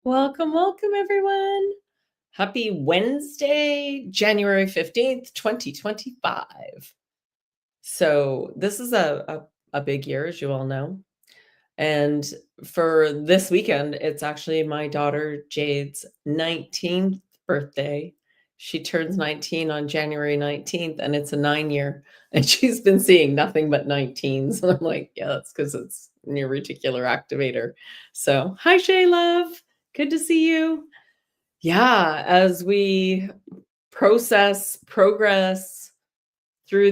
Welcome, welcome, everyone. Happy Wednesday, January 15th, 2025. So this is a big year, as you all know. And for this weekend, it's actually my daughter Jade's 19th birthday. She turns 19 on January 19th, and it's a 9-year. And she's been seeing nothing but 19s. And I'm like, yeah, that's because it's near reticular activator. So hi, Shay Love. Good to see you. Yeah, as we progress through through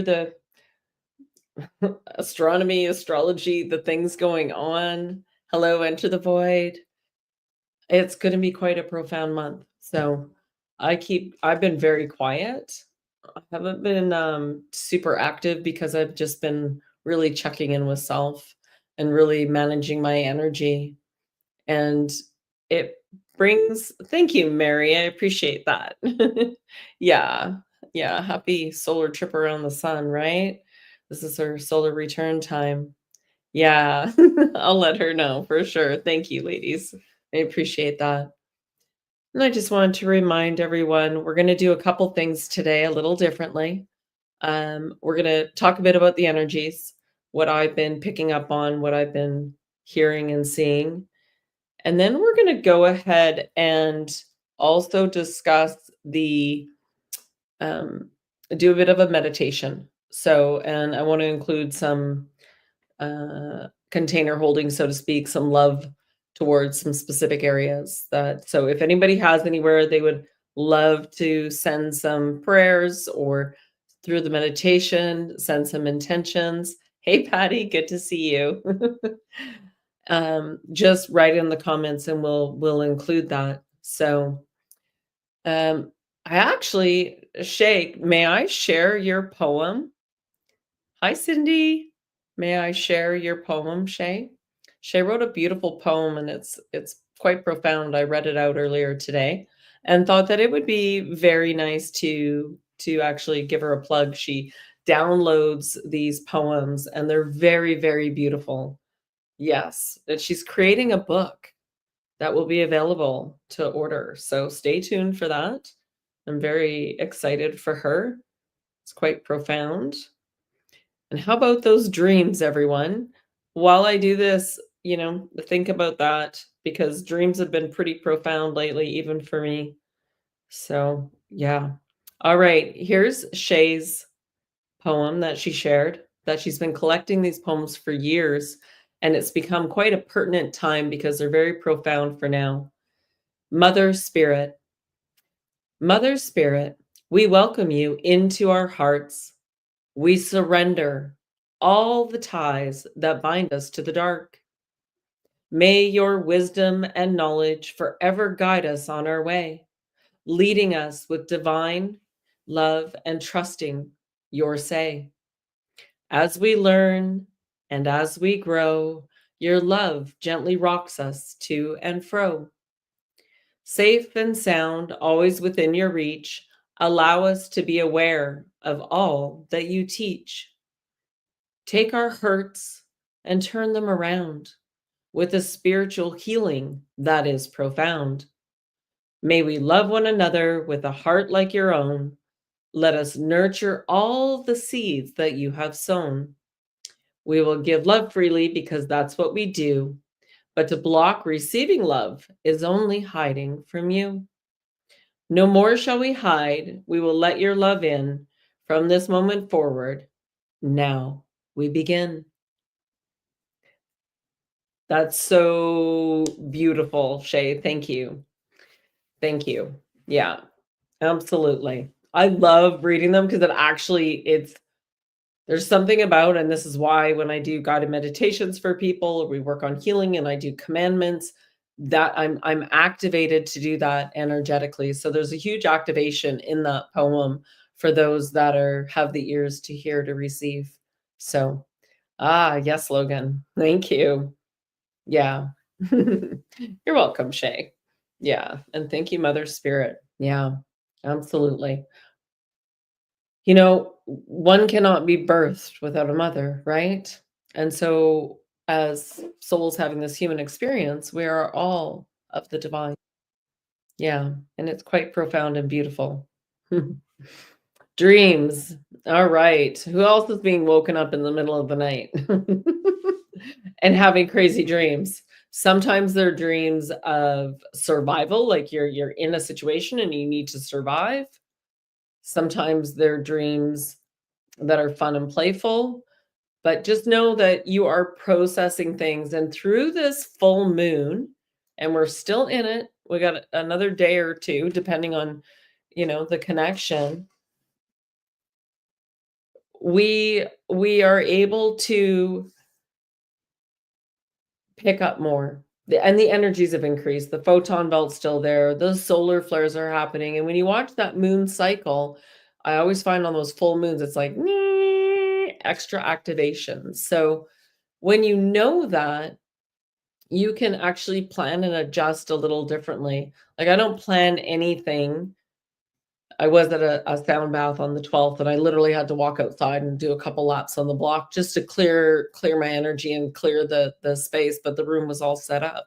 the astronomy, astrology, the things going on. Hello, Enter the Void. It's going to be quite a profound month. So I've been very quiet. I haven't been super active because I've just been really checking in with self and really managing my energy. And it thank you, Mary. I appreciate that. Yeah. Yeah. Happy solar trip around the sun, right? This is her solar return time. Yeah. I'll let her know for sure. Thank you, ladies. I appreciate that. And I just wanted to remind everyone we're going to do a couple things today a little differently. We're going to talk a bit about the energies, what I've been picking up on, what I've been hearing and seeing. And then we're going to go ahead and also discuss do a bit of a meditation. So, and I want to include some container holding, so to speak, some love towards some specific areas so if anybody has anywhere they would love to send some prayers or through the meditation, send some intentions. Hey, Patty, good to see you. Just write in the comments and we'll include that. So I actually, Shay, may I share your poem? Hi, Cindy. May I share your poem, Shay? Shay wrote a beautiful poem and it's quite profound. I read it out earlier today and thought that it would be very nice to actually give her a plug. She downloads these poems and they're very, very beautiful. Yes, and she's creating a book that will be available to order. So stay tuned for that. I'm very excited for her. It's quite profound. And how about those dreams, everyone? While I do this, think about that because dreams have been pretty profound lately, even for me. So, yeah. All right, here's Shay's poem that she shared, that she's been collecting these poems for years, and it's become quite a pertinent time because they're very profound for now. Mother Spirit. Mother Spirit, we welcome you into our hearts. We surrender all the ties that bind us to the dark. May your wisdom and knowledge forever guide us on our way, leading us with divine love and trusting your say. As we learn and as we grow, your love gently rocks us to and fro. Safe and sound, always within your reach, allow us to be aware of all that you teach. Take our hurts and turn them around with a spiritual healing that is profound. May we love one another with a heart like your own. Let us nurture all the seeds that you have sown. We will give love freely because that's what we do. But to block receiving love is only hiding from you. No more shall we hide. We will let your love in from this moment forward. Now we begin. That's so beautiful, Shay. Thank you. Thank you. Yeah, absolutely. I love reading them because it's there's something about, and this is why when I do guided meditations for people, or we work on healing and I do commandments, that I'm activated to do that energetically. So there's a huge activation in that poem for those that are have the ears to hear to receive. So, yes, Logan. Thank you. Yeah. You're welcome, Shay. Yeah, and thank you, Mother Spirit. Yeah, absolutely. One cannot be birthed without a mother, right? And so, as souls having this human experience, we are all of the divine. Yeah, and it's quite profound and beautiful. Dreams. All right. Who else is being woken up in the middle of the night and having crazy dreams? Sometimes they're dreams of survival, like you're in a situation and you need to survive. Sometimes they're dreams that are fun and playful, but just know that you are processing things. And through this full moon, and we're still in it, we got another day or two, depending on, the connection. We are able to pick up more. And the energies have increased. The photon belt's still there. Those solar flares are happening. And when you watch that moon cycle, I always find on those full moons, it's like extra activation. So when you know that, you can actually plan and adjust a little differently. Like I don't plan anything. I was at a sound bath on the 12th, and I literally had to walk outside and do a couple laps on the block just to clear my energy and clear the space, but the room was all set up.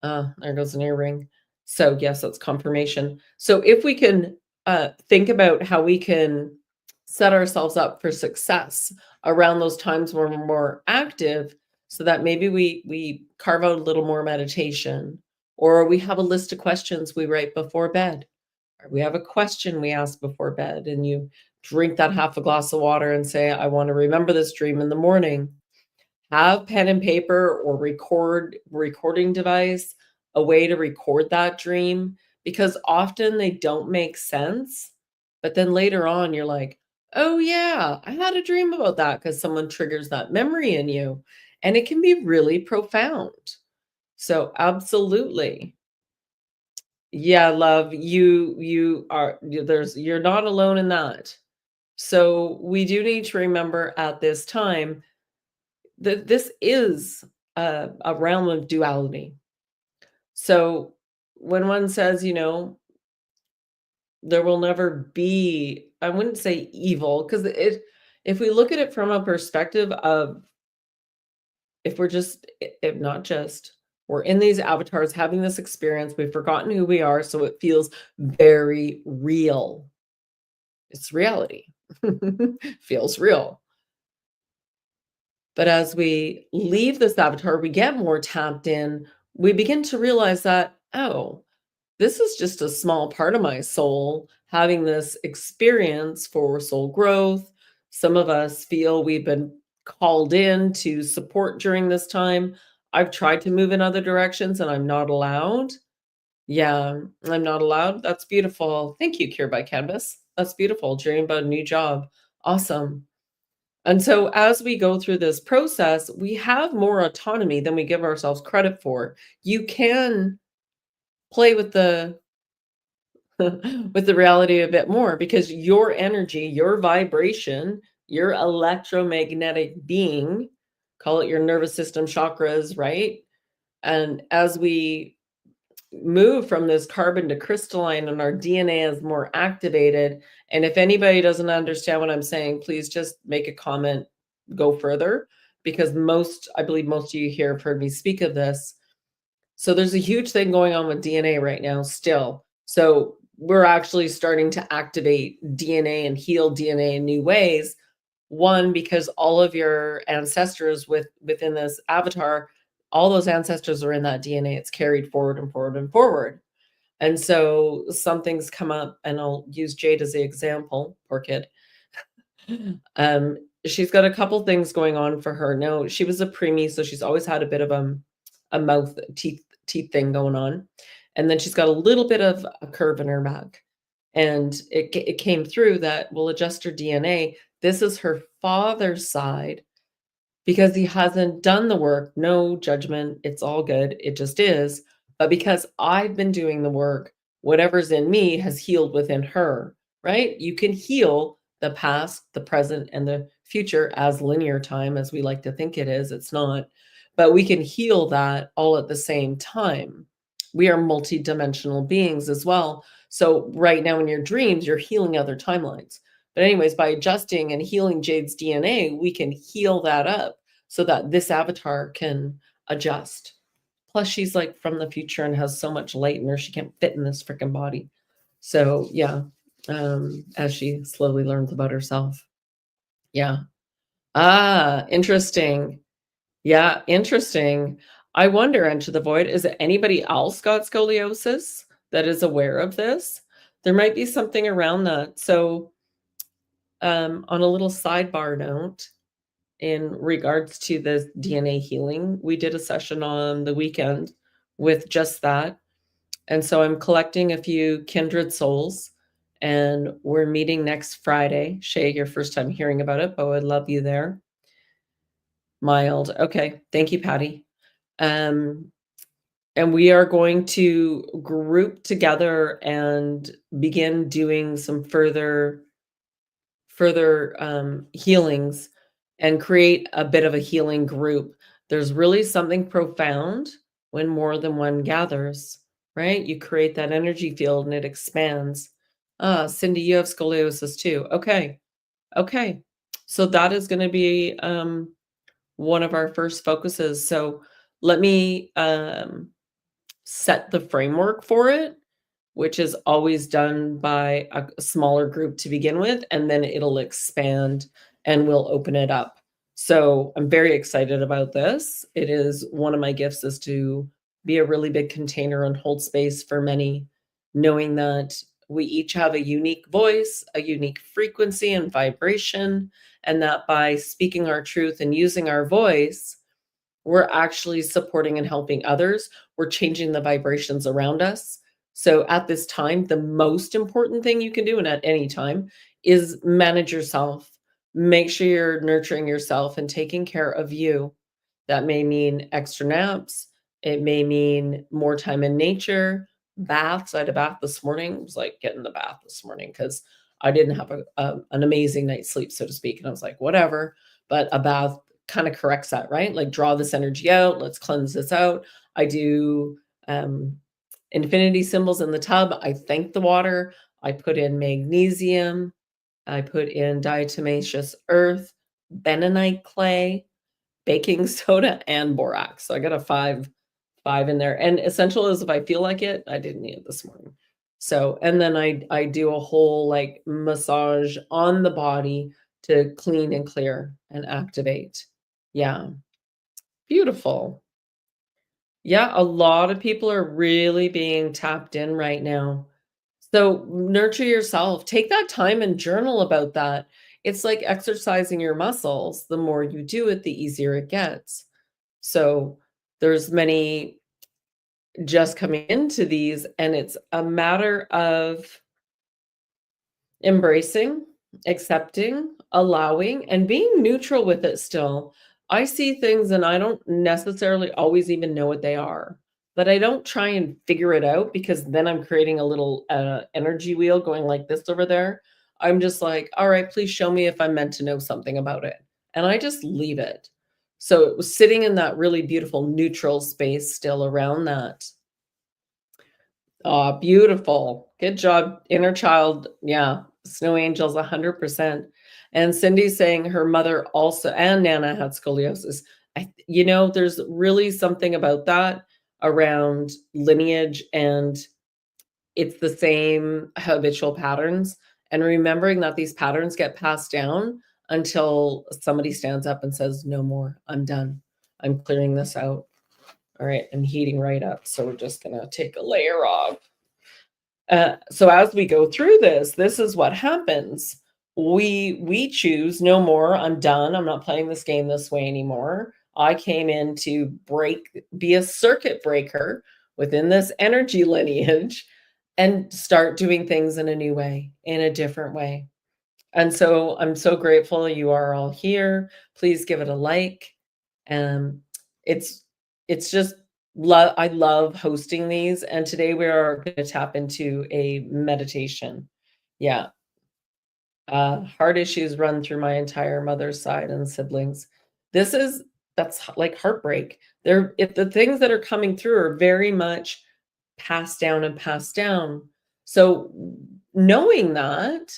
There goes an earring. So, yes, that's confirmation. So, if we can think about how we can set ourselves up for success around those times when we're more active, so that maybe we carve out a little more meditation, or we have a list of questions we write before bed, or we have a question we ask before bed, and you drink that half a glass of water and say, I want to remember this dream in the morning. Have pen and paper or recording device, a way to record that dream, because often they don't make sense, but then later on you're like, "Oh yeah, I had a dream about that," because someone triggers that memory in you, and it can be really profound. So absolutely. Yeah, love, you're not alone in that. So we do need to remember at this time this is a realm of duality. So when one says, there will never be, I wouldn't say evil, because if we look at it from a perspective of, if we're just, if not just, we're in these avatars having this experience, we've forgotten who we are, so it feels very real. It's reality. Feels real. But as we leave this avatar, we get more tapped in, we begin to realize that, oh, this is just a small part of my soul having this experience for soul growth. Some of us feel we've been called in to support during this time. I've tried to move in other directions and I'm not allowed. Yeah, I'm not allowed. That's beautiful. Thank you, Cure by Canvas. That's beautiful. Dream about a new job. Awesome. And so as we go through this process, we have more autonomy than we give ourselves credit for. You can play with the with the reality a bit more, because your energy, your vibration, your electromagnetic being, call it your nervous system chakras, right? And as we move from this carbon to crystalline and our DNA is more activated, and if anybody doesn't understand what I'm saying, please just make a comment, go further, because I believe most of you here have heard me speak of this. So there's a huge thing going on with DNA right now still. So we're actually starting to activate DNA and heal DNA in new ways. One, because all of your ancestors within this avatar, all those ancestors are in that DNA. It's carried forward and forward and forward. And so something's come up, and I'll use Jade as the example, poor kid. she's got a couple things going on for her. No, she was a preemie, so she's always had a bit of a mouth teeth thing going on. And then she's got a little bit of a curve in her back. And it came through that we'll adjust her DNA. This is her father's side because he hasn't done the work. No judgment. It's all good. It just is. But because I've been doing the work, whatever's in me has healed within her, right? You can heal the past, the present, and the future as linear time, as we like to think it is. It's not. But we can heal that all at the same time. We are multidimensional beings as well. So, right now in your dreams, you're healing other timelines. But, anyways, by adjusting and healing Jade's DNA, we can heal that up so that this avatar can adjust. Plus, she's like from the future and has so much light in her, she can't fit in this freaking body. So, yeah, as she slowly learns about herself. Yeah. Ah, interesting. Yeah, interesting. I wonder, Enter the Void, is it anybody else got scoliosis that is aware of this? There might be something around that. So, on a little sidebar note, in regards to the DNA healing, we did a session on the weekend with just that. And so I'm collecting a few kindred souls, and we're meeting next Friday. Shay, your first time hearing about it, but I would love you there. Mild. Okay. Thank you, Patty. And we are going to group together and begin doing some further healings and create a bit of a healing group. There's really something profound when more than one gathers, right? You create that energy field and it expands. Cindy, you have scoliosis too. Okay. Okay. So that is going to be one of our first focuses. So let me set the framework for it, which is always done by a smaller group to begin with, and then it'll expand and we'll open it up. So I'm very excited about this. It is one of my gifts is to be a really big container and hold space for many, knowing that we each have a unique voice, a unique frequency and vibration, and that by speaking our truth and using our voice, we're actually supporting and helping others. We're changing the vibrations around us. So at this time, the most important thing you can do, and at any time, is manage yourself. Make sure you're nurturing yourself and taking care of you. That may mean extra naps. It may mean more time in nature, baths. I had a bath this morning. It was like getting the bath this morning because I didn't have an amazing night's sleep, so to speak. And I was like, whatever. But a bath kind of corrects that, right? Like draw this energy out. Let's cleanse this out. I do infinity symbols in the tub. I thank the water. I put in magnesium. I put in diatomaceous earth, bentonite clay, baking soda, and borax. So I got a five in there. And essential is if I feel like it, I didn't eat it this morning. So, and then I do a whole like massage on the body to clean and clear and activate. Yeah. Beautiful. Yeah, a lot of people are really being tapped in right now. So nurture yourself. Take that time and journal about that. It's like exercising your muscles. The more you do it, the easier it gets. So there's many just coming into these, and it's a matter of embracing, accepting, allowing, and being neutral with it still. I see things and I don't necessarily always even know what they are, but I don't try and figure it out because then I'm creating a little energy wheel going like this over there. I'm just like, all right, please show me if I'm meant to know something about it. And I just leave it. So it was sitting in that really beautiful neutral space still around that. Oh, beautiful. Good job, inner child. Yeah, snow angels, 100%. And Cindy's saying her mother also and Nana had scoliosis. There's really something about that around lineage, and it's the same habitual patterns. And remembering that these patterns get passed down until somebody stands up and says, no more, I'm done. I'm clearing this out. All right, and heating right up. So we're just going to take a layer off. So as we go through this is what happens. we choose no more. I'm done. I'm not playing this game this way anymore. I came in to be a circuit breaker within this energy lineage and start doing things in a new way, in a different way. And so I'm so grateful you are all here. Please give it a like. Um, it's it's just I love hosting these. And today we are going to tap into a meditation. Yeah. Heart issues run through my entire mother's side and siblings. This is that's like heartbreak. If the things that are coming through are very much passed down and passed down. So knowing that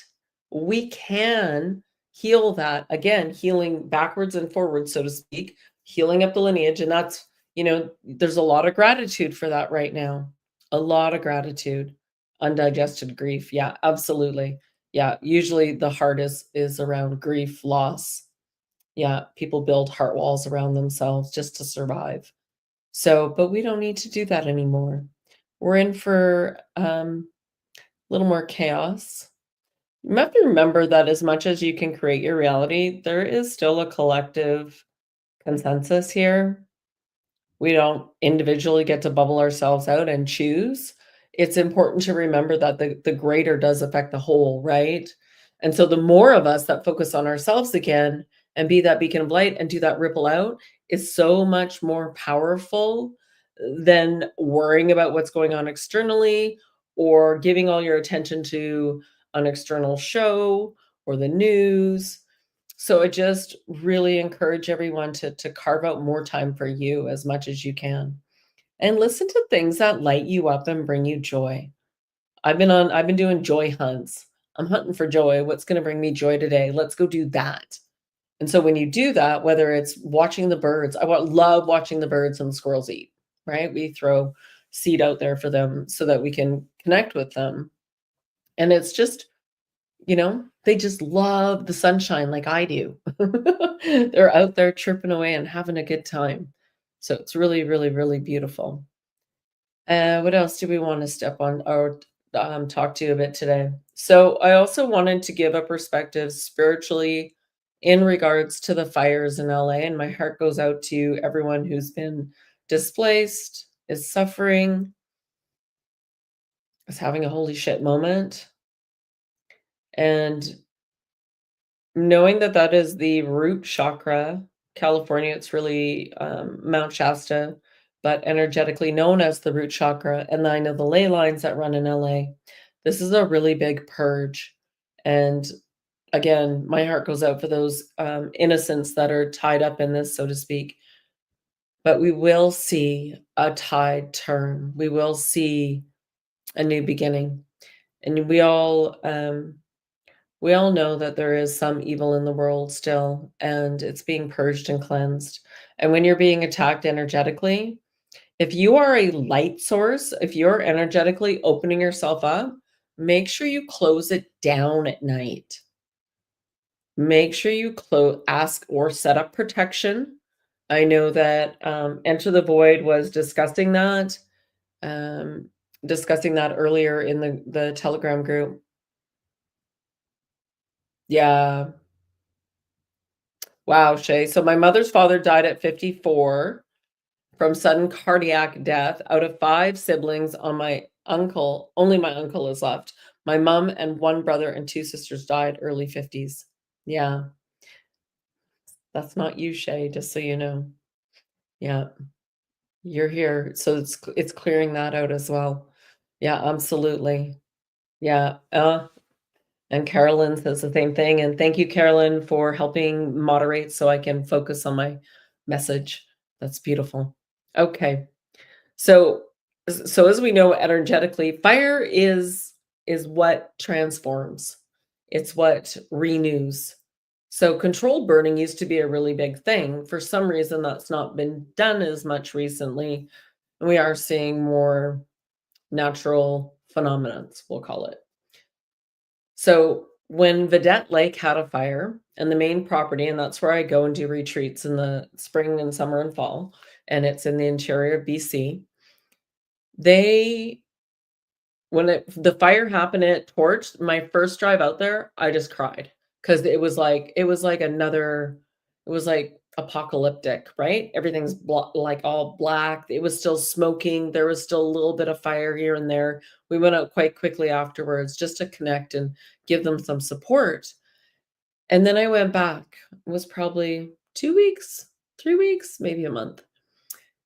we can heal that again, healing backwards and forwards, so to speak, healing up the lineage. And that's, there's a lot of gratitude for that right now. A lot of gratitude. Undigested grief. Yeah, absolutely. Yeah, usually the heart is around grief, loss. Yeah, people build heart walls around themselves just to survive. So, but we don't need to do that anymore. We're in for a little more chaos. You have to remember that as much as you can create your reality, there is still a collective consensus here. We don't individually get to bubble ourselves out and choose. It's important to remember that the greater does affect the whole, right? And so the more of us that focus on ourselves again and be that beacon of light and do that ripple out is so much more powerful than worrying about what's going on externally or giving all your attention to an external show or the news. So I just really encourage everyone to carve out more time for you as much as you can. And listen to things that light you up and bring you joy. I've been doing joy hunts. I'm hunting for joy. What's going to bring me joy today? Let's go do that. And so when you do that, whether it's watching the birds, love watching the birds and the squirrels eat, right? We throw seed out there for them so that we can connect with them. And it's just, they just love the sunshine like I do. They're out there chirping away and having a good time. So it's really, really, really beautiful. What else do we want to step on or talk to you a bit today? So I also wanted to give a perspective spiritually in regards to the fires in LA, and my heart goes out to everyone who's been displaced, is suffering, is having a holy shit moment, and knowing that that is the root chakra. California, it's really Mount Shasta, but energetically known as the root chakra. And I know the ley lines that run in LA. This is a really big purge. And again, my heart goes out for those innocents that are tied up in this, so to speak. But we will see a tide turn. We will see a new beginning. And we all know that there is some evil in the world still, and it's being purged and cleansed. And when you're being attacked energetically, if you are a light source, if you're energetically opening yourself up, make sure you close it down at night. Make sure you ask or set up protection. I know that Enter the Void was um, discussing that earlier in the Telegram group. Yeah. Wow, Shay. So my mother's father died at 54 from sudden cardiac death. Out of 5 siblings on my uncle, only my uncle is left. My mom and 1 brother and 2 sisters died early 50s. Yeah, that's not you, Shay, just so you know. Yeah, you're here. So it's clearing that out as well. Yeah, absolutely. Yeah. And Carolyn says the same thing. And thank you, Carolyn, for helping moderate so I can focus on my message. That's beautiful. Okay. So as we know energetically, fire is what transforms. It's what renews. So controlled burning used to be a really big thing. For some reason, that's not been done as much recently. And we are seeing more natural phenomena, we'll call it. So when Vedette Lake had a fire and the main property, and that's where I go and do retreats in the spring and summer and fall, and it's in the interior of BC. When the fire happened at Torch, my first drive out there, I just cried. 'cause it was like another it was like apocalyptic, right? Everything's like all black. It was still smoking. There was still a little bit of fire here and there. We went out quite quickly afterwards just to connect and give them some support. And then I went back. It was probably 2 weeks, 3 weeks, maybe a month.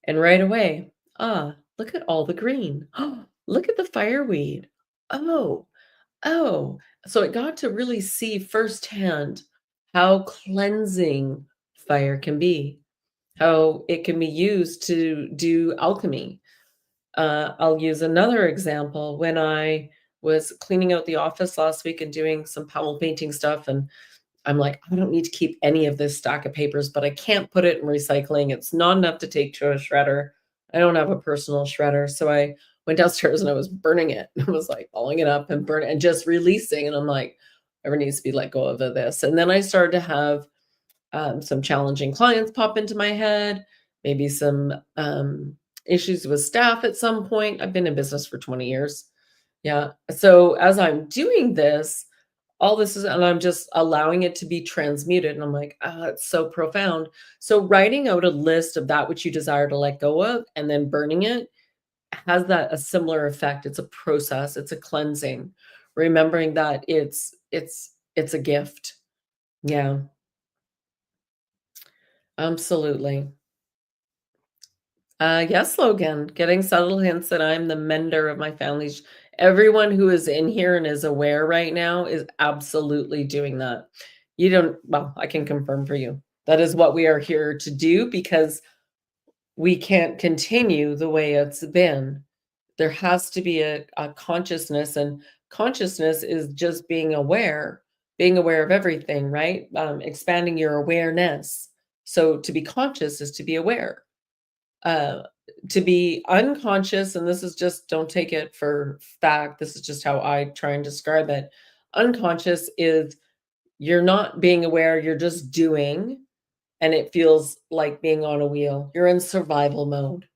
And right away, look at all the green. Look at the fireweed. Oh, oh. So it got to really see firsthand how cleansing fire can be, how it can be used to do alchemy. I'll use another example. When I was cleaning out the office last week and doing some panel painting stuff, and I'm like, I don't need to keep any of this stack of papers, but I can't put it in recycling. It's not enough to take to a shredder. I don't have a personal shredder. So I went downstairs and I was burning it. I was like balling it up and burning and just releasing. And I'm like, ever needs to be let go of this. And then I started to have some challenging clients pop into my head, maybe some issues with staff at some point. I've been in business for 20 years. Yeah. So as I'm doing this, all this is, and I'm just allowing it to be transmuted. And I'm like, it's so profound. So writing out a list of that which you desire to let go of and then burning it has that a similar effect. It's a process, it's a cleansing, remembering that it's a gift. Yeah, absolutely. Yes, Logan, getting subtle hints that I'm the mender of my family's. Everyone who is in here and is aware right now is absolutely doing that. You don't, well, I can confirm for you. That is what we are here to do because we can't continue the way it's been. There has to be a consciousness, and consciousness is just being aware of everything, right? Expanding your awareness. So to be conscious is to be aware. Uh, to be unconscious, and this is just don't take it for fact, this is just how I try and describe it. Unconscious is you're not being aware, you're just doing, and it feels like being on a wheel. You're in survival mode,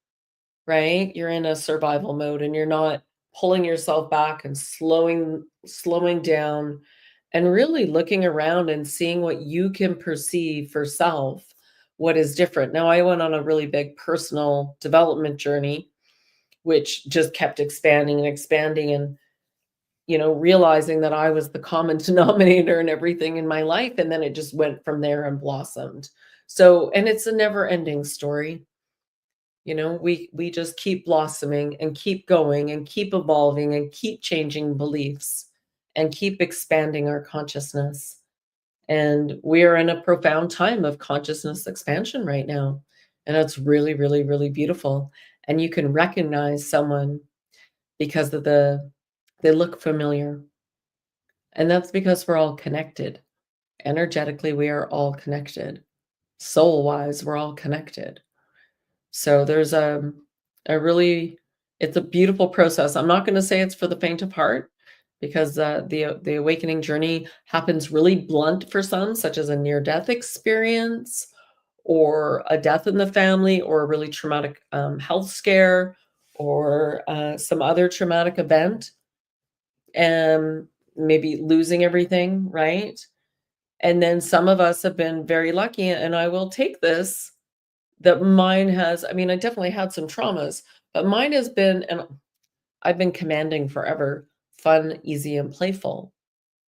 right? You're in a survival mode and you're not pulling yourself back and slowing down and really looking around and seeing what you can perceive for self, what is different. Now, I went on a really big personal development journey, which just kept expanding and expanding and realizing that I was the common denominator in everything in my life. And then it just went from there and blossomed. So, and it's a never ending story. We just keep blossoming and keep going and keep evolving and keep changing beliefs and keep expanding our consciousness. And we are in a profound time of consciousness expansion right now. And it's really, really, really beautiful. And you can recognize someone because of they look familiar. And that's because we're all connected. Energetically, we are all connected. Soul wise, we're all connected. So there's a really it's a beautiful process. I'm not going to say it's for the faint of heart because the awakening journey happens really blunt for some, such as a near death experience or a death in the family or a really traumatic health scare or some other traumatic event and maybe losing everything, right? And then some of us have been very lucky, and I will take this that mine has, I mean, I definitely had some traumas, but mine has been, and I've been commanding forever, fun, easy, and playful.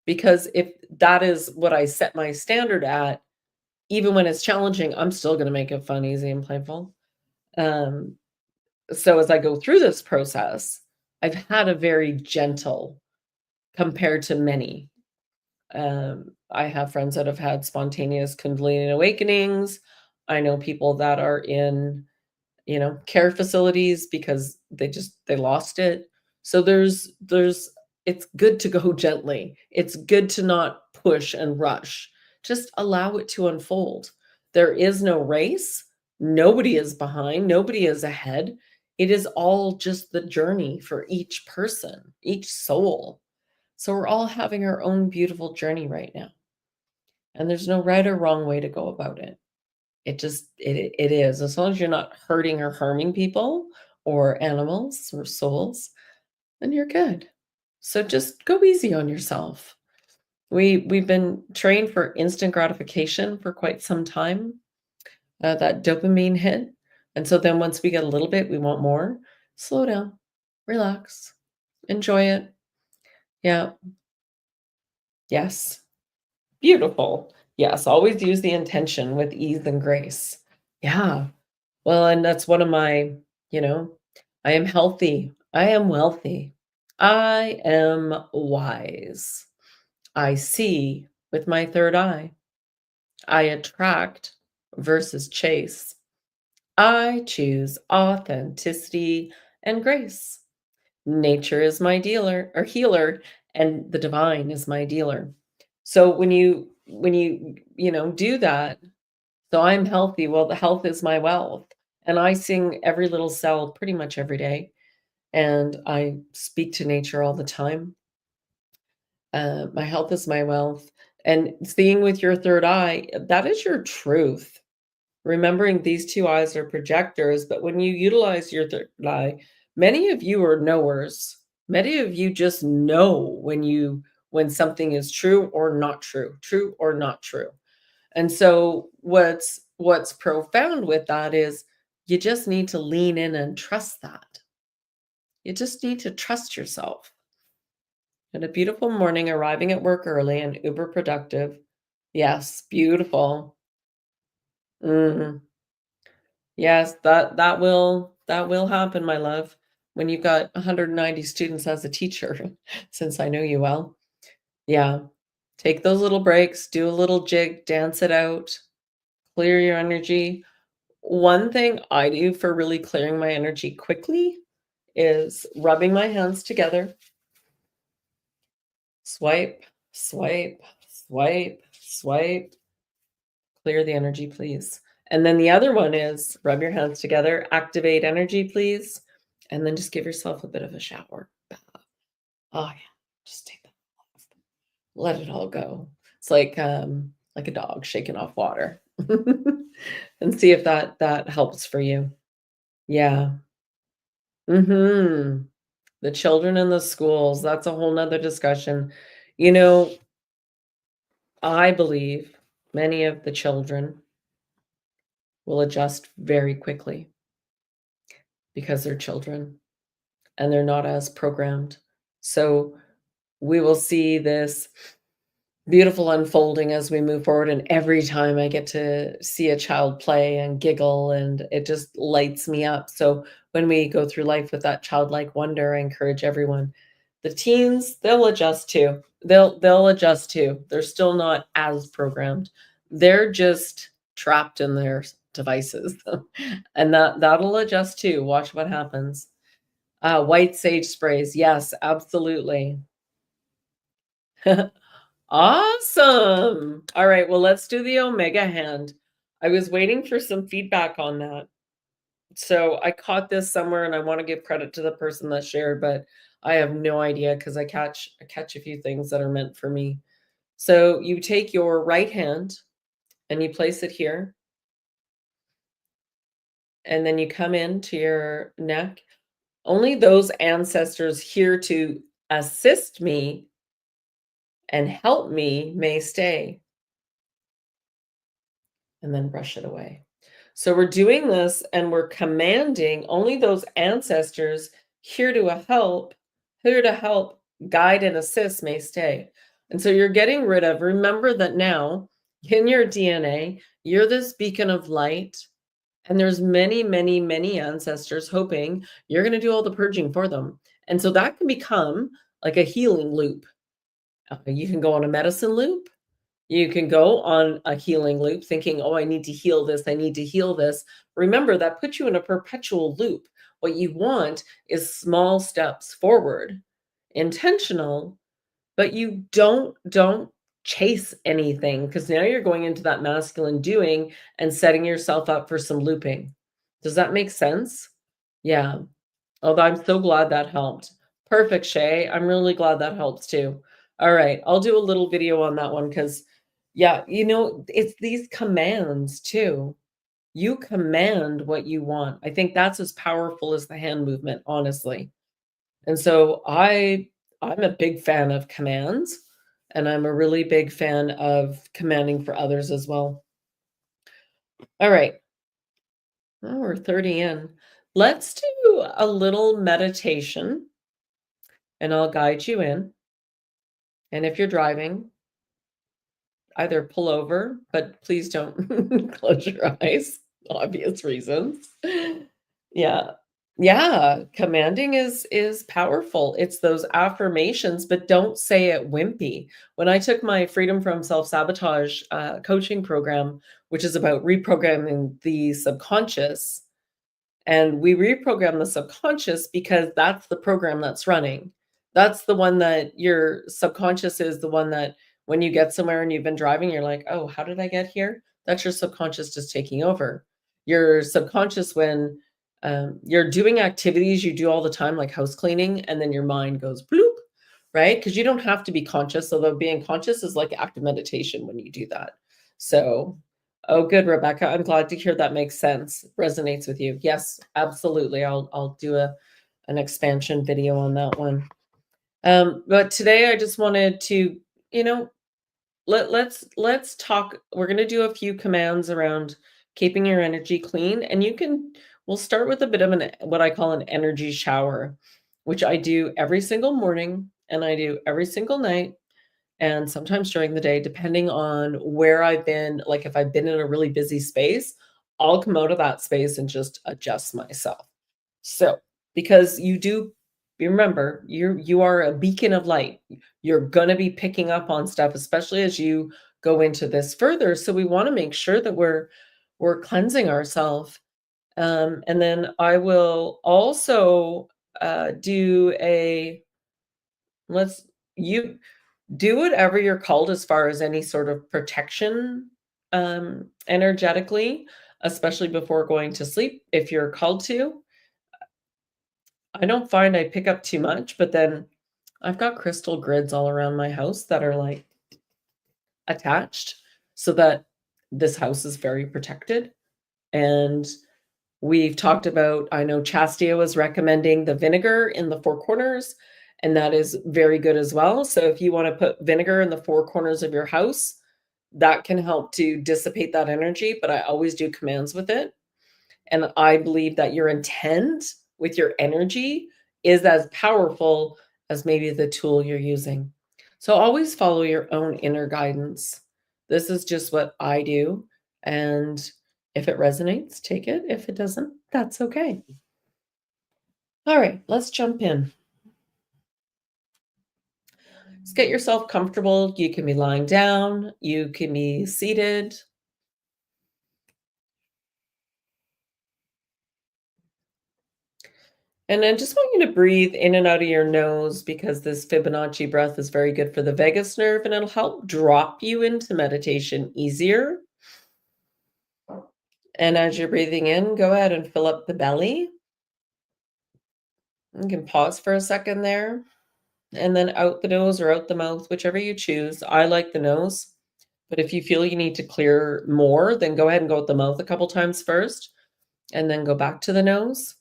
Because if that is what I set my standard at, even when it's challenging, I'm still going to make it fun, easy, and playful. Um, so as I go through this process, I've had a very gentle compared to many. I have friends that have had spontaneous Kundalini awakenings. I know people that are in care facilities because they lost it. So there's it's good to go gently. It's good to not push and rush. Just allow it to unfold. There is no race. Nobody is behind, nobody is ahead. It is all just the journey for each person, each soul. So we're all having our own beautiful journey right now. And there's no right or wrong way to go about it. It is. As long as you're not hurting or harming people or animals or souls, then you're good. So just go easy on yourself. We've been trained for instant gratification for quite some time, that dopamine hit, and so then once we get a little bit, we want more. Slow down, relax, enjoy it. Yeah, yes, beautiful. Yes, always use the intention with ease and grace. Yeah, well, and that's one of my, you know, I am healthy, I am wealthy, I am wise, I see with my third eye, I attract versus chase. I choose authenticity and grace. Nature is my dealer or healer, and the divine is my dealer. So when you do that, so I'm healthy. Well, the health is my wealth. And I sing every little cell pretty much every day. And I speak to nature all the time. My health is my wealth. And seeing with your third eye, that is your truth. Remembering these 2 eyes are projectors, but when you utilize your third eye, many of you are knowers. Many of you just know when something is true or not true. And so what's profound with that is you just need to lean in and trust that. You just need to trust yourself. And a beautiful morning, arriving at work early and uber productive. Yes, beautiful. Mhm. Yes, that will happen, my love, when you've got 190 students as a teacher, since I know you well. Yeah. Take those little breaks, do a little jig, dance it out, clear your energy. One thing I do for really clearing my energy quickly is rubbing my hands together, swipe, swipe, swipe, swipe, clear the energy, please. And then the other one is rub your hands together, activate energy, please, and then just give yourself a bit of a shower. Oh yeah, just take that off. Let it all go. It's like a dog shaking off water. And see if that helps for you. Yeah. Mhm. The children in the schools, that's a whole nother discussion. You know, I believe many of the children will adjust very quickly because they're children and they're not as programmed. So we will see this beautiful unfolding as we move forward. And every time I get to see a child play and giggle, and it just lights me up. So when we go through life with that childlike wonder, I encourage everyone. The teens, they'll adjust too. They'll adjust too. They're still not as programmed. They're just trapped in their devices. And that'll adjust too. Watch what happens. White sage sprays. Yes, absolutely. Awesome. All right, well, let's do the omega hand. I was waiting for some feedback on that. So I caught this somewhere and I want to give credit to the person that shared, but I have no idea because I catch a few things that are meant for me. So you take your right hand and you place it here, and then you come into your neck. Only those ancestors here to assist me and help me may stay, and then brush it away. So we're doing this and we're commanding only those ancestors here to help, guide and assist may stay. And so you're getting rid of, remember that now in your DNA, you're this beacon of light. And there's many, many, many ancestors hoping you're going to do all the purging for them. And so that can become like a healing loop. You can go on a medicine loop. You can go on a healing loop thinking, oh, I need to heal this. I need to heal this. Remember, that puts you in a perpetual loop. What you want is small steps forward, intentional, but you don't chase anything because now you're going into that masculine doing and setting yourself up for some looping. Does that make sense? Yeah. Although I'm so glad that helped. Perfect, Shay. I'm really glad that helps too. All right, I'll do a little video on that one because, yeah, it's these commands too. You command what you want. I think that's as powerful as the hand movement, honestly. And so I'm a big fan of commands. And I'm a really big fan of commanding for others as well. All right. Oh, we're 30 in. Let's do a little meditation and I'll guide you in. And if you're driving, either pull over, but please don't close your eyes, obvious reasons. Yeah. Yeah, commanding is powerful. It's those affirmations, but don't say it wimpy. When I took my Freedom from Self-Sabotage coaching program, which is about reprogramming the subconscious, and we reprogram the subconscious because that's the program that's running. That's the one that your subconscious is the one that when you get somewhere and you've been driving, you're like, oh, how did I get here? That's your subconscious just taking over. Your subconscious, when you're doing activities you do all the time, like house cleaning, and then your mind goes bloop, right? Because you don't have to be conscious, although being conscious is like active meditation when you do that. So oh, good, Rebecca. I'm glad to hear that makes sense, resonates with you. Yes, absolutely. I'll do an expansion video on that one. But today I just wanted to, you know, let's talk. We're going to do a few commands around keeping your energy clean, and we'll start with a bit of an what I call an energy shower, which I do every single morning and I do every single night and sometimes during the day, depending on where I've been. Like if I've been in a really busy space, I'll come out of that space and just adjust myself. So, because you remember, you are a beacon of light. You're gonna be picking up on stuff, especially as you go into this further. So we want to make sure that we're cleansing ourselves. And then I will also do a let's you do whatever you're called as far as any sort of protection energetically, especially before going to sleep if you're called to. I don't find I pick up too much, but then I've got crystal grids all around my house that are like attached so that this house is very protected. And we've talked about, I know Chastia was recommending the vinegar in the four corners, and that is very good as well. So if you want to put vinegar in the four corners of your house, that can help to dissipate that energy. But I always do commands with it. And I believe that your intent with your energy is as powerful as maybe the tool you're using. So always follow your own inner guidance. This is just what I do. And if it resonates, take it. If it doesn't, that's okay. All right, let's jump in. Just get yourself comfortable. You can be lying down, you can be seated. And then just want you to breathe in and out of your nose because this Fibonacci breath is very good for the vagus nerve and it'll help drop you into meditation easier. And as you're breathing in, go ahead and fill up the belly. You can pause for a second there and then out the nose or out the mouth, whichever you choose. I like the nose, but if you feel you need to clear more, then go ahead and go out the mouth a couple times first and then go back to the nose.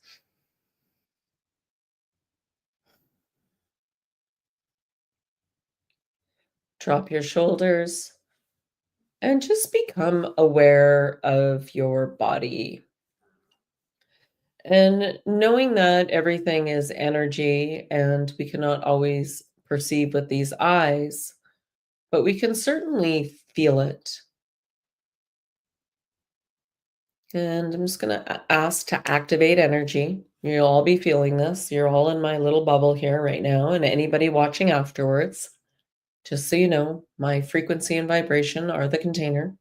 Drop your shoulders and just become aware of your body. And knowing that everything is energy and we cannot always perceive with these eyes, but we can certainly feel it. And I'm just going to ask to activate energy. You'll all be feeling this. You're all in my little bubble here right now, and anybody watching afterwards. Just so you know, my frequency and vibration are the container.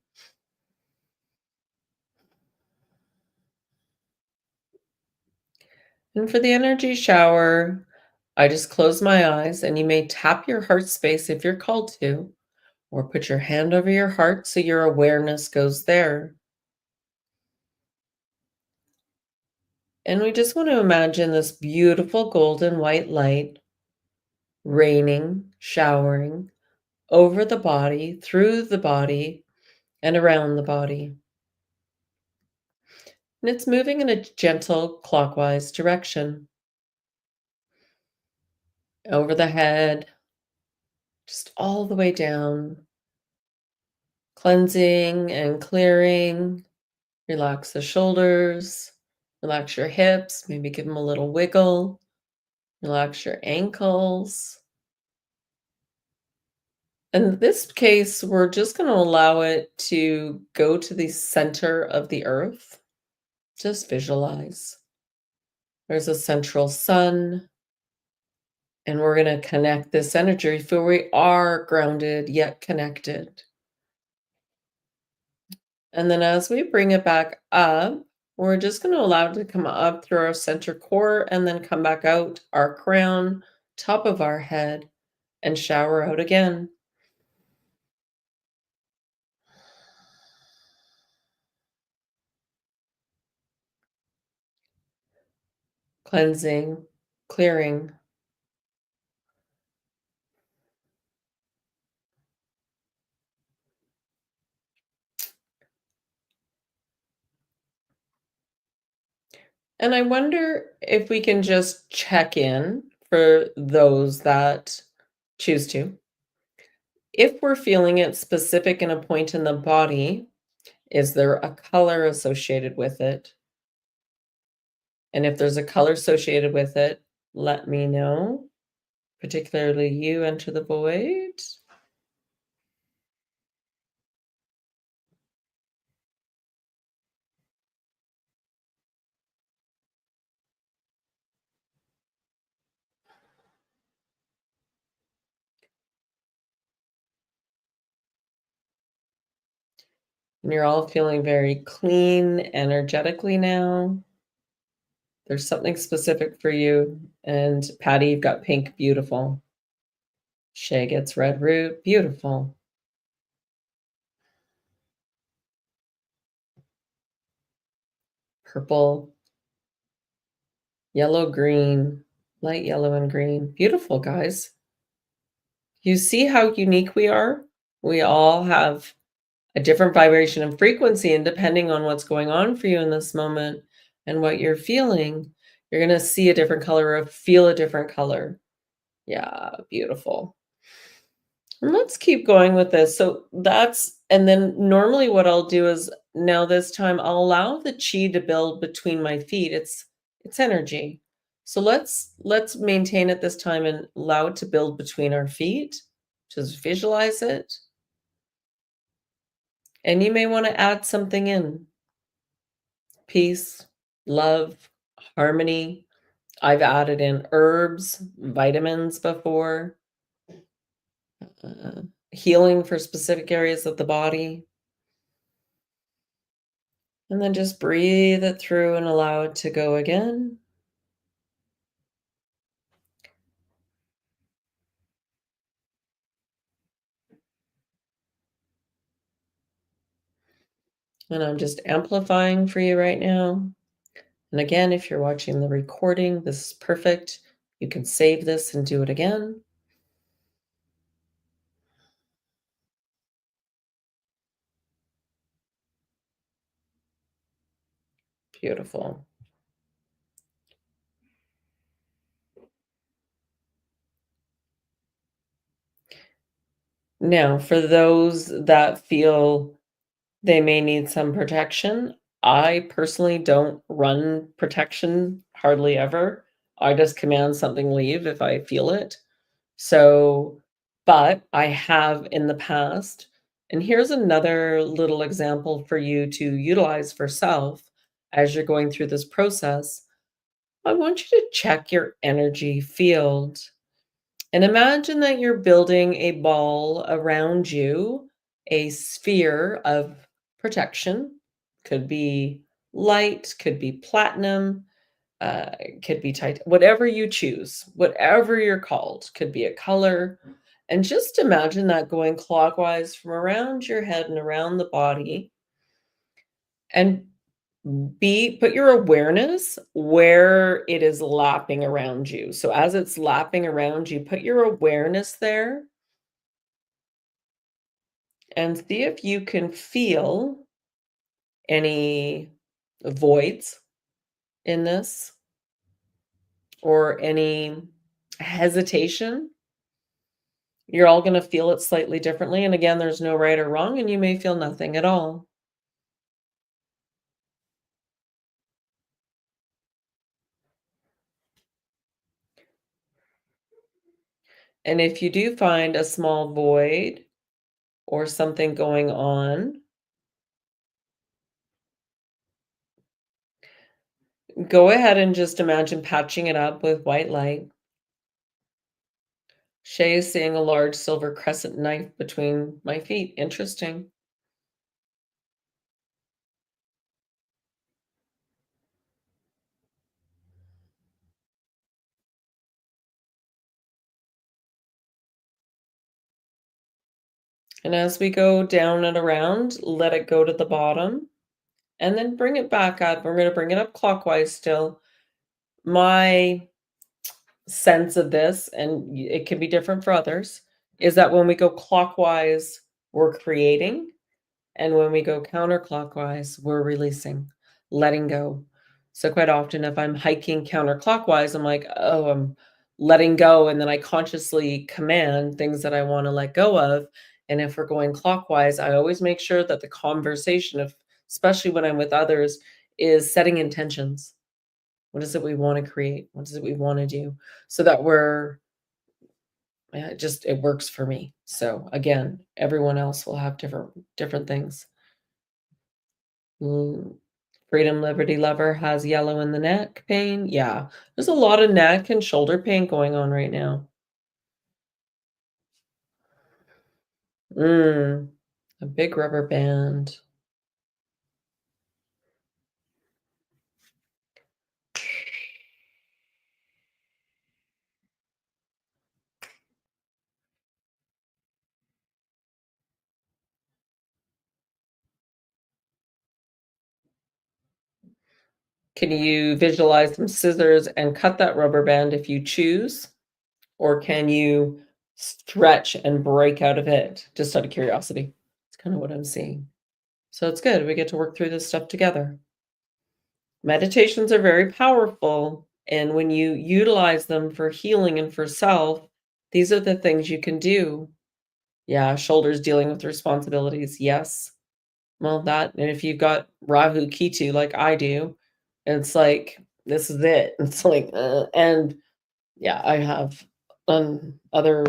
And for the energy shower, I just close my eyes and you may tap your heart space if you're called to, or put your hand over your heart so your awareness goes there. And we just want to imagine this beautiful golden white light raining, showering over the body, through the body, and around the body. And it's moving in a gentle clockwise direction over the head, just all the way down, cleansing and clearing. Relax the shoulders, relax your hips, maybe give them a little wiggle, relax your ankles. In this case, we're just going to allow it to go to the center of the earth. Just visualize. There's a central sun, and we're going to connect this energy for we are grounded yet connected. And then as we bring it back up, we're just going to allow it to come up through our center core and then come back out our crown, top of our head, and shower out again. Cleansing, clearing. And I wonder if we can just check in for those that choose to. If we're feeling it specific in a point in the body, is there a color associated with it? And if there's a color associated with it, let me know. Particularly you, Enter the Void. And you're all feeling very clean energetically now. There's something specific for you. And Patty, you've got pink, beautiful. Shay gets red root, beautiful. Purple, yellow, green, light yellow and green. Beautiful, guys. You see how unique we are? We all have a different vibration and frequency, and depending on what's going on for you in this moment and what you're feeling, you're going to see a different color or feel a different color. Yeah, beautiful. And let's keep going with this. So that's, and then normally what I'll do is now this time I'll allow the chi to build between my feet. It's energy. So let's maintain it this time and allow it to build between our feet. Just visualize it. And you may want to add something in. Peace, love, harmony. I've added in herbs, vitamins before. Healing for specific areas of the body. And then just breathe it through and allow it to go again. And I'm just amplifying for you right now. And again, if you're watching the recording, this is perfect. You can save this and do it again. Beautiful. Now, for those that feel they may need some protection, I personally don't run protection hardly ever. I just command something leave if I feel it. So, but I have in the past, and here's another little example for you to utilize for self as you're going through this process. I want you to check your energy field and imagine that you're building a ball around you, a sphere of protection. Could be light, could be platinum, could be tight, whatever you choose, whatever you're called, could be a color. And just imagine that going clockwise from around your head and around the body. And put your awareness where it is lapping around you. So as it's lapping around you, put your awareness there and see if you can feel any voids in this or any hesitation. You're all gonna feel it slightly differently, and again, there's no right or wrong, and you may feel nothing at all. And if you do find a small void or something going on, go ahead and just imagine patching it up with white light. Shay is seeing a large silver crescent knife between my feet. Interesting. And as we go down and around, let it go to the bottom and then bring it back up. We're going to bring it up clockwise still. My sense of this, and it can be different for others, is that when we go clockwise, we're creating. And when we go counterclockwise, we're releasing, letting go. So quite often, if I'm hiking counterclockwise, I'm like, oh, I'm letting go. And then I consciously command things that I want to let go of. And if we're going clockwise, I always make sure that the conversation, of, especially when I'm with others, is setting intentions. What is it we want to create? What is it we want to do? So that we're, yeah, it works for me. So again, everyone else will have different things. Mm, Freedom Liberty Lover has yellow in the neck pain. Yeah, there's a lot of neck and shoulder pain going on right now. Mm, a big rubber band. Can you visualize some scissors and cut that rubber band if you choose? Or can you stretch and break out of it? Just out of curiosity. It's kind of what I'm seeing. So it's good. We get to work through this stuff together. Meditations are very powerful, and when you utilize them for healing and for self, these are the things you can do. Yeah, shoulders dealing with responsibilities, yes. Well, that and if you've got Rahu Ketu like I do, it's like, this is it. It's like, and yeah, I have on other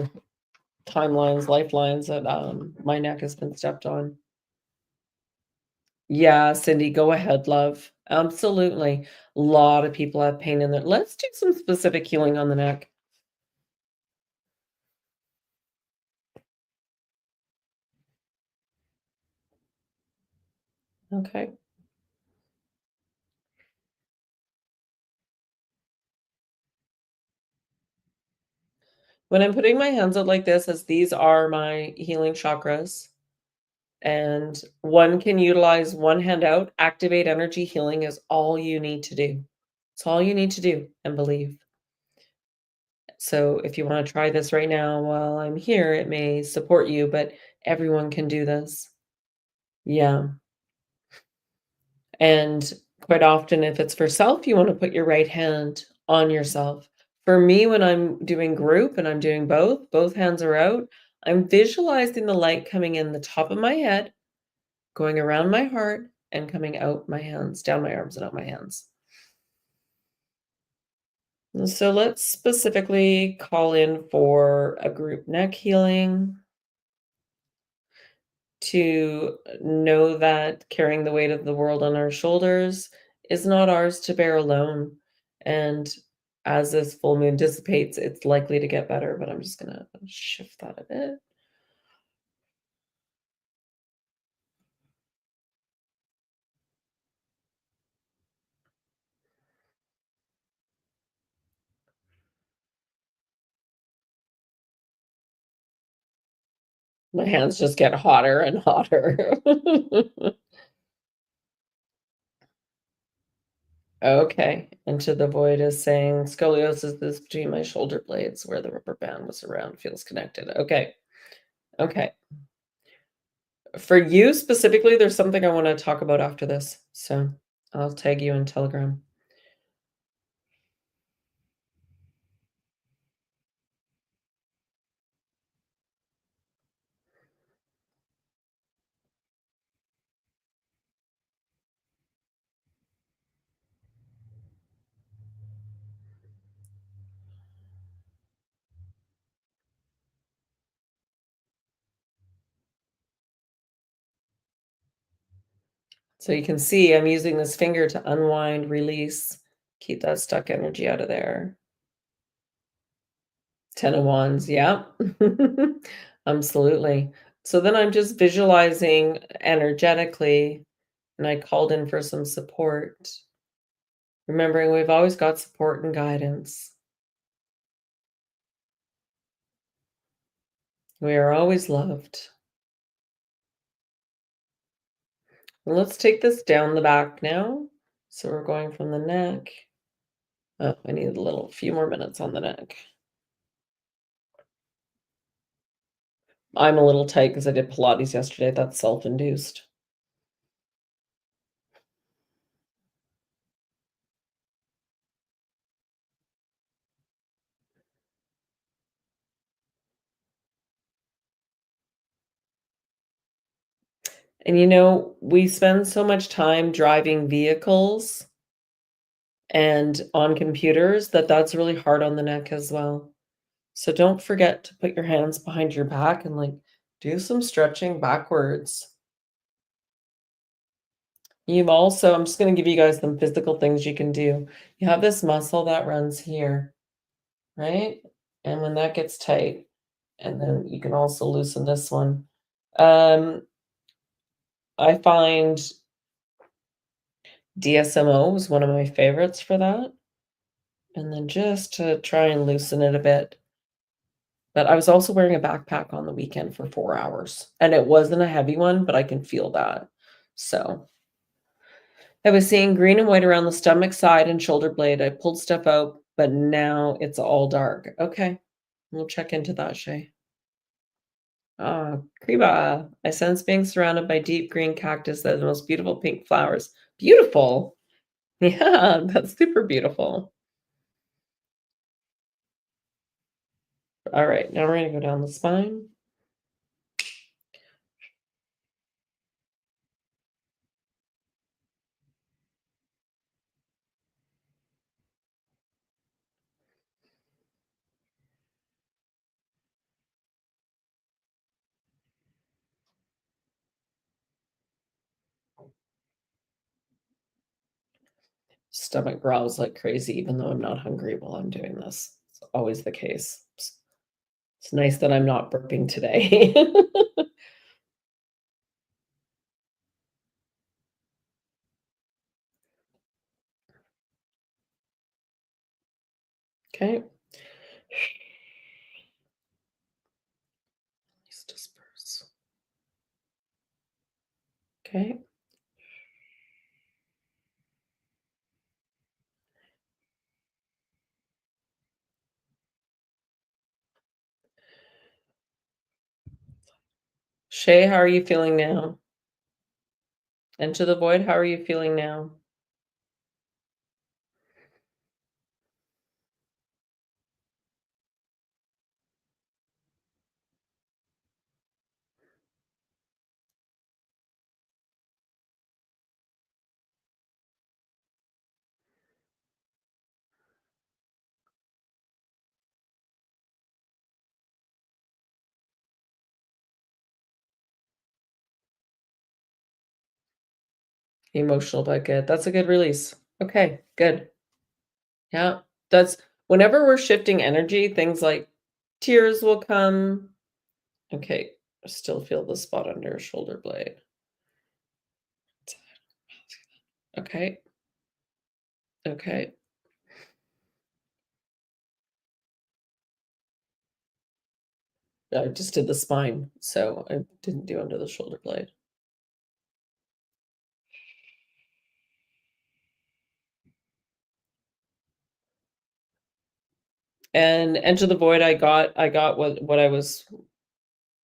timelines, lifelines that, my neck has been stepped on. Yeah, Cindy, go ahead, love. Absolutely. A lot of people have pain in there. Let's do some specific healing on the neck. Okay. When I'm putting my hands out like this, as these are my healing chakras, and one can utilize one hand out, activate energy healing is all you need to do. It's all you need to do and believe. So if you want to try this right now while I'm here, it may support you, but everyone can do this. Yeah. And quite often, if it's for self, you want to put your right hand on yourself. For me, when I'm doing group and I'm doing both hands are out, I'm visualizing the light coming in the top of my head, going around my heart, and coming out my hands, down my arms and out my hands. And so let's specifically call in for a group neck healing to know that carrying the weight of the world on our shoulders is not ours to bear alone. And as this full moon dissipates, it's likely to get better, but I'm just going to shift that a bit. My hands just get hotter and hotter. Okay. Into the void is saying scoliosis is between my shoulder blades where the rubber band was around feels connected. Okay. Okay. For you specifically, there's something I want to talk about after this. So I'll tag you in Telegram. So you can see I'm using this finger to unwind, release, keep that stuck energy out of there. 10 of Wands, yeah. Absolutely. So then I'm just visualizing energetically, and I called in for some support, remembering we've always got support and guidance. We are always loved. And let's take this down the back now. So we're going from the neck. Oh, I need a little few more minutes on the neck. I'm a little tight because I did Pilates yesterday. That's self-induced. And we spend so much time driving vehicles and on computers that that's really hard on the neck as well. So don't forget to put your hands behind your back and like do some stretching backwards. I'm just going to give you guys some physical things you can do. You have this muscle that runs here, right? And when that gets tight, and then you can also loosen this one. Um, I find DSMO is one of my favorites for that. And then just to try and loosen it a bit. But I was also wearing a backpack on the weekend for 4 hours, and it wasn't a heavy one, but I can feel that. So, I was seeing green and white around the stomach, side, and shoulder blade. I pulled stuff out, but now it's all dark. Okay, we'll check into that, Shay. Ah, Kriba. I sense being surrounded by deep green cactus that has the most beautiful pink flowers. Beautiful. Yeah, that's super beautiful. All right, now we're gonna go down the spine. Stomach growls like crazy, even though I'm not hungry while I'm doing this. It's always the case. It's nice that I'm not burping today. Okay. Let's disperse. Okay. Shay, how are you feeling now? Into the void, how are you feeling now? Emotional but good. That's a good release. Okay, good. Yeah. That's whenever we're shifting energy, things like tears will come. Okay. I still feel the spot under her shoulder blade. Okay. Okay. I just did the spine, so I didn't do under the shoulder blade. And Enter the Void, I got what I was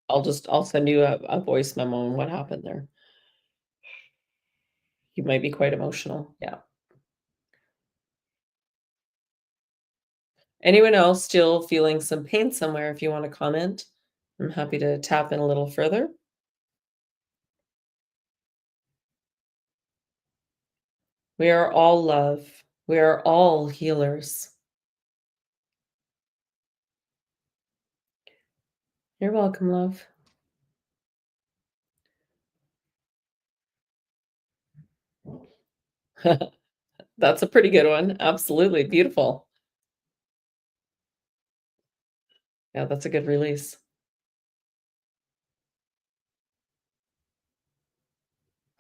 I'll send you a voice memo on what happened there. You might be quite emotional. Yeah. Anyone else still feeling some pain somewhere if you wanna comment? I'm happy to tap in a little further. We are all love. We are all healers. You're welcome, love. That's a pretty good one. Absolutely, beautiful. Yeah, that's a good release.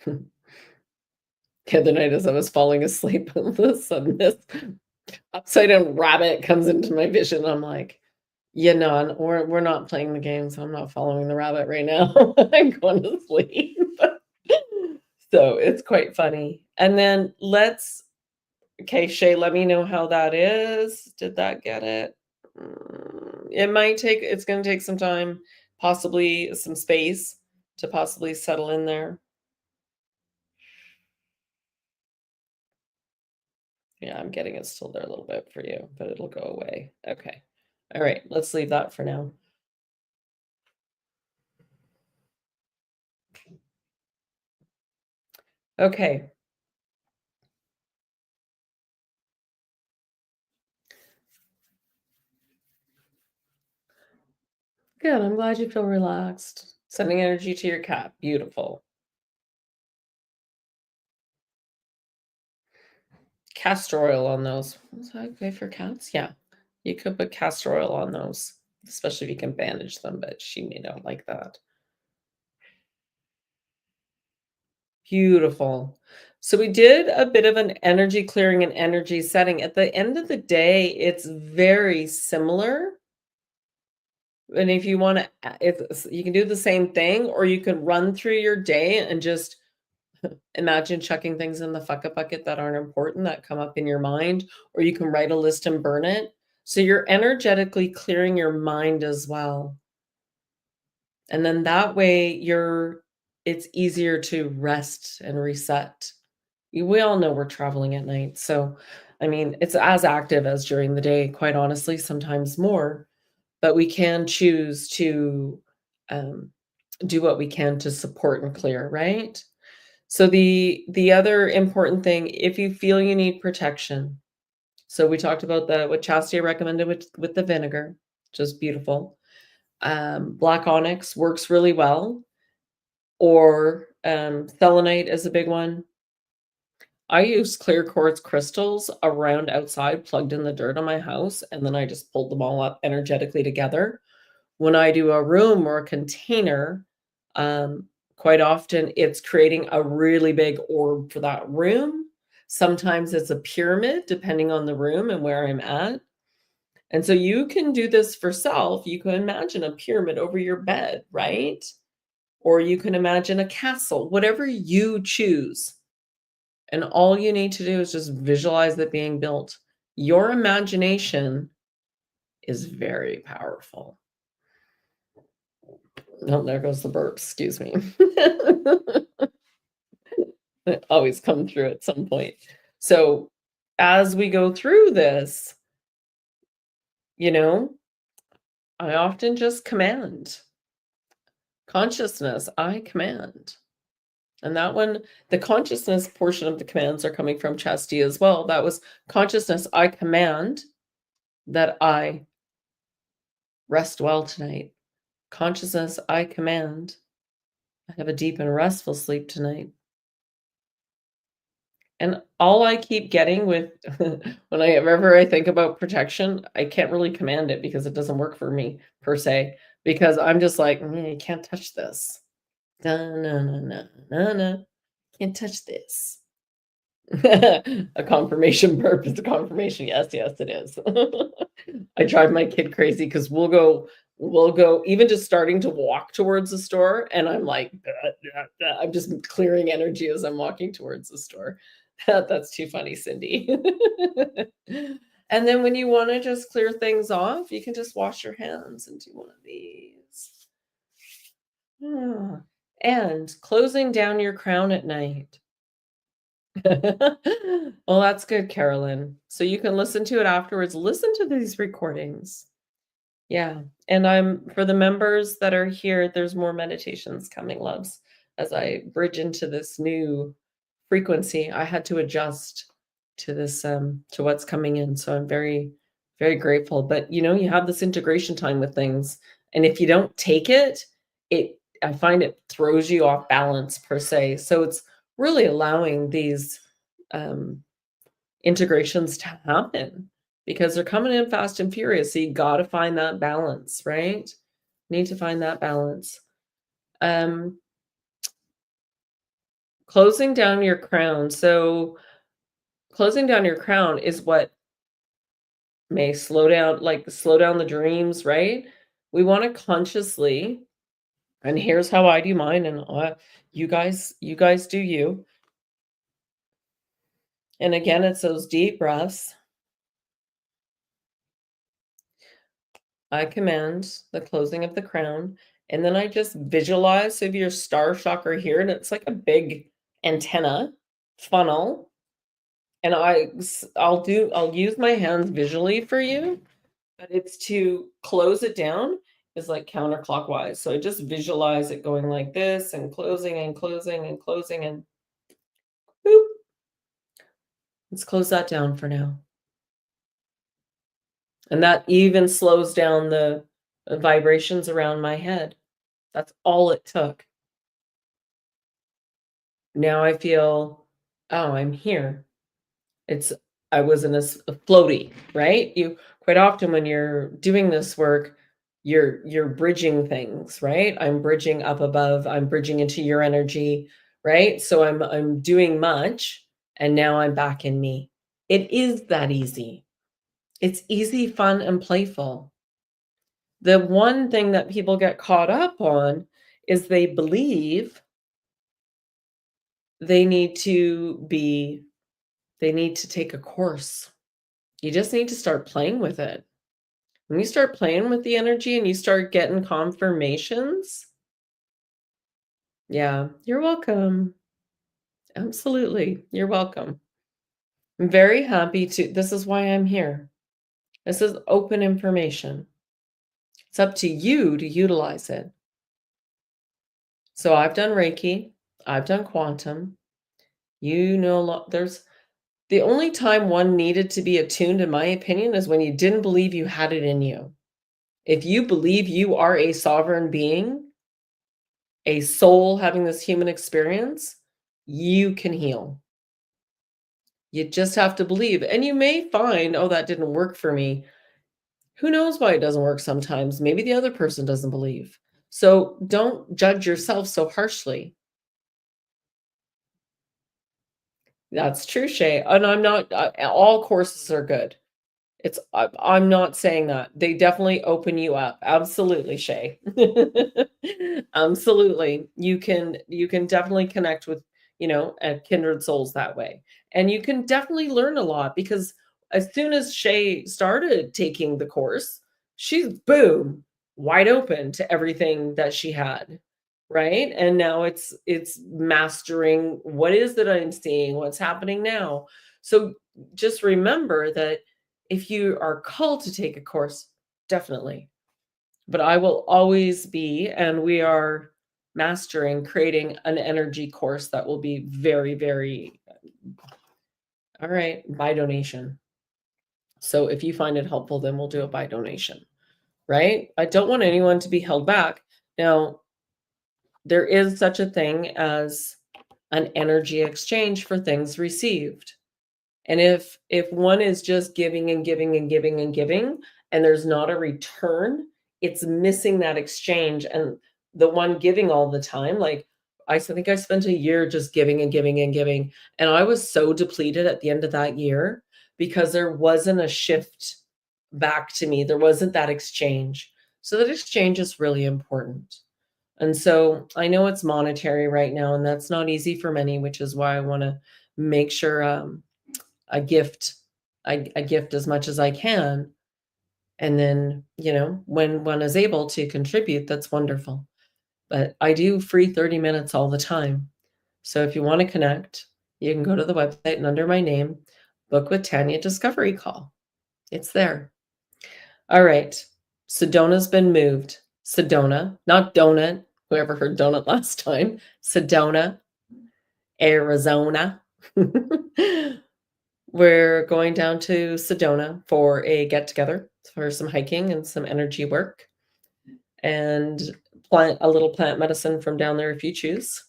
The other night as I was falling asleep, all of a sudden this upside down rabbit comes into my vision. I'm like, "Yeah, no, we're not playing the game, so I'm not following the rabbit right now. I'm going to sleep." So, it's quite funny. And then okay, Shay, let me know how that is. Did that get it? It's gonna take some time, possibly some space to possibly settle in there. Yeah, I'm getting it still there a little bit for you, but it'll go away. Okay. All right, let's leave that for now. Okay. Good. I'm glad you feel relaxed. Sending energy to your cat. Beautiful. Castor oil on those. Is that okay for cats? Yeah. You could put castor oil on those, especially if you can bandage them, but she may not like that. Beautiful. So we did a bit of an energy clearing and energy setting. At the end of the day, it's very similar. And if you want to, it's you can do the same thing, or you can run through your day and just imagine chucking things in the fuck up bucket that aren't important that come up in your mind, or you can write a list and burn it. So you're energetically clearing your mind as well. And then that way it's easier to rest and reset. We all know we're traveling at night. So, I mean, it's as active as during the day, quite honestly, sometimes more, but we can choose to um, do what we can to support and clear, right? So the other important thing, if you feel you need protection, so we talked about the what Chastity recommended with the vinegar, which is beautiful. Black onyx works really well, or selenite is a big one. I use clear quartz crystals around outside, plugged in the dirt on my house, and then I just pulled them all up energetically together. When I do a room or a container, um, quite often it's creating a really big orb for that room. Sometimes it's a pyramid, depending on the room and where I'm at. And so you can do this for self. You can imagine a pyramid over your bed, right? Or you can imagine a castle, whatever you choose. And all you need to do is just visualize it being built. Your imagination is very powerful. Oh, there goes the burp, excuse me. They always come through at some point. So, as we go through this, you know, I often just command. Consciousness, I command. And that one, the consciousness portion of the commands are coming from Chastity as well. That was consciousness, I command that I rest well tonight. Consciousness, I command I have a deep and restful sleep tonight. And all I keep getting with whenever I think about protection, I can't really command it because it doesn't work for me per se, because I'm just like, you can't touch this. No, no, no, no, no, no. Can't touch this. A confirmation burp is a confirmation. Yes, yes, it is. I drive my kid crazy because we'll go even just starting to walk towards the store, and I'm like, I'm just clearing energy as I'm walking towards the store. That's too funny, Cindy. And then when you want to just clear things off, you can just wash your hands and do one of these. Ah. And closing down your crown at night. Well, that's good, Carolyn. So you can listen to it afterwards. Listen to these recordings. Yeah. And I'm for the members that are here, there's more meditations coming, loves. As I bridge into this new frequency, I had to adjust to this to what's coming in. So I'm very, very grateful. But you have this integration time with things. And if you don't take it, I find it throws you off balance per se. So it's really allowing these um, integrations to happen because they're coming in fast and furious. So you got to find that balance, right? Need to find that balance. Um, closing down your crown. So closing down your crown is what may slow down the dreams, right? We want to consciously, and here's how I do mine, and you guys do you. And again, it's those deep breaths. I command the closing of the crown, and then I just visualize if your star chakra here, and it's like a big antenna funnel, and I'll use my hands visually for you, but it's to close it down is like counterclockwise. So I just visualize it going like this and closing and closing and closing and boop. Let's close that down for now. And that even slows down the vibrations around my head. That's all it took. Now I feel, oh, I'm here. It's I was in a floaty, right? You quite often when you're doing this work, you're bridging things, right? I'm bridging up above, I'm bridging into your energy, right? So I'm doing much and now I'm back in me. It is that easy. It's easy, fun, and playful. The one thing that people get caught up on is they believe they need to be they need to take a course. You just need to start playing with it. When you start playing with the energy and you start getting confirmations, yeah, you're welcome. Absolutely. You're welcome. I'm very happy to this is why I'm here. This is open information. It's up to you to utilize it. So I've done Reiki, I've done quantum. You know, there's the only time one needed to be attuned, in my opinion, is when you didn't believe you had it in you. If you believe you are a sovereign being, a soul having this human experience, you can heal. You just have to believe. And you may find, oh, that didn't work for me. Who knows why it doesn't work sometimes? Maybe the other person doesn't believe. So don't judge yourself so harshly. That's true, Shay. And I'm not, all courses are good. I'm not saying that. They definitely open you up. Absolutely, Shay. Absolutely. You can definitely connect with, kindred souls that way. And you can definitely learn a lot because as soon as Shay started taking the course, she's boom, wide open to everything that she had. Right? And now it's mastering what is that I'm seeing, what's happening now. So just remember that if you are called to take a course, definitely. But I will always be, and we are mastering creating an energy course that will be very, very, all right, by donation. So if you find it helpful, then we'll do it by donation, right? I don't want anyone to be held back. Now, there is such a thing as an energy exchange for things received. And if one is just giving and giving and giving and giving, and there's not a return, it's missing that exchange. And the one giving all the time, like I think I spent a year just giving and giving and giving. And I was so depleted at the end of that year because there wasn't a shift back to me. There wasn't that exchange. So that exchange is really important. And so I know it's monetary right now, and that's not easy for many, which is why I want to make sure I gift I gift as much as I can. And then, when one is able to contribute, that's wonderful. But I do free 30 minutes all the time. So if you want to connect, you can go to the website and under my name, book with Tanja discovery call. It's there. All right. Sedona's been moved. Sedona, not donut. Whoever heard donut last time. Sedona, Arizona. We're going down to Sedona for a get together for some hiking and some energy work and plant a little plant medicine from down there if you choose.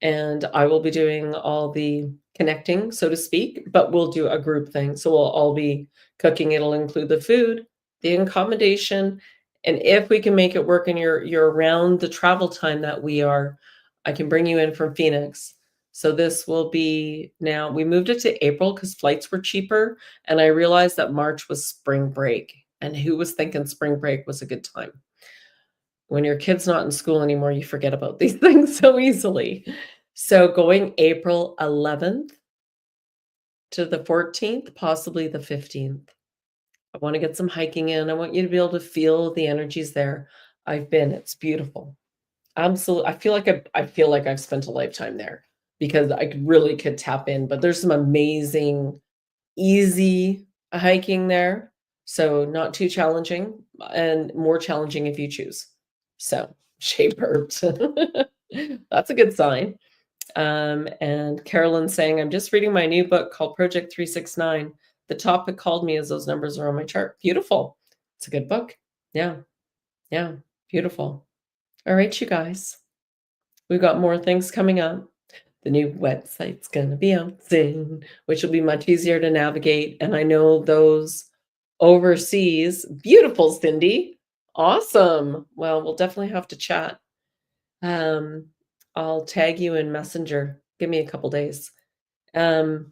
and I will be doing all the connecting, so to speak, but we'll do a group thing. So we'll all be cooking. It'll include the food, the accommodation, and if we can make it work and you're around the travel time that we are, I can bring you in from Phoenix. So this will be now we moved it to April because flights were cheaper, and I realized that March was spring break, and who was thinking spring break was a good time? When your kid's not in school anymore, you forget about these things so easily. So going April 11th to the 14th, possibly the 15th. I want to get some hiking in. I want you to be able to feel the energies there. I've been, it's beautiful. Absolutely. I feel like I've spent a lifetime there because I really could tap in, but there's some amazing, easy hiking there. So not too challenging and more challenging if you choose. So shape burped. That's a good sign. And Carolyn saying, I'm just reading my new book called Project 369. The topic called me as those numbers are on my chart. Beautiful. It's a good book. Yeah. Yeah. Beautiful. All right, you guys. We've got more things coming up. The new website's going to be out soon, which will be much easier to navigate. And I know those overseas, beautiful, Cindy. Awesome. Well, we'll definitely have to chat. Um, I'll tag you in Messenger. Give me a couple days. Um,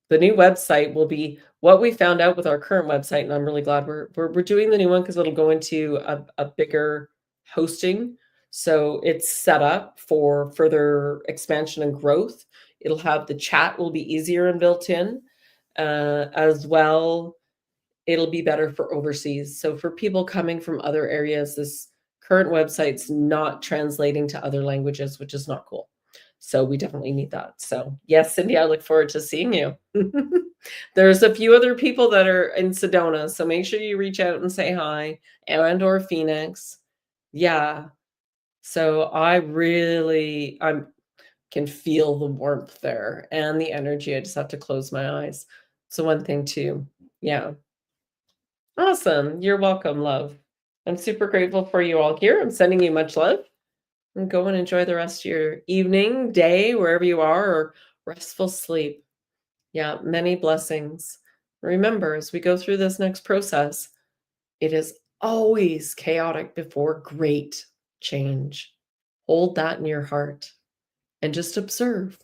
the new website will be what we found out with our current website, and I'm really glad we're doing the new one because it'll go into a bigger hosting. So it's set up for further expansion and growth. It'll have the chat will be easier and built in as well. It'll be better for overseas. So for people coming from other areas, this current website's not translating to other languages, which is not cool. So we definitely need that. So yes, Cindy, I look forward to seeing you. There's a few other people that are in Sedona, so make sure you reach out and say hi, and or Phoenix. Yeah. So I can feel the warmth there and the energy. I just have to close my eyes. So one thing too. Yeah. Awesome. You're welcome, love. I'm super grateful for you all here. I'm sending you much love. And go and enjoy the rest of your evening, day, wherever you are, or restful sleep. Yeah, many blessings. Remember, as we go through this next process, it is always chaotic before great change. Hold that in your heart and just observe.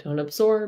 Don't absorb.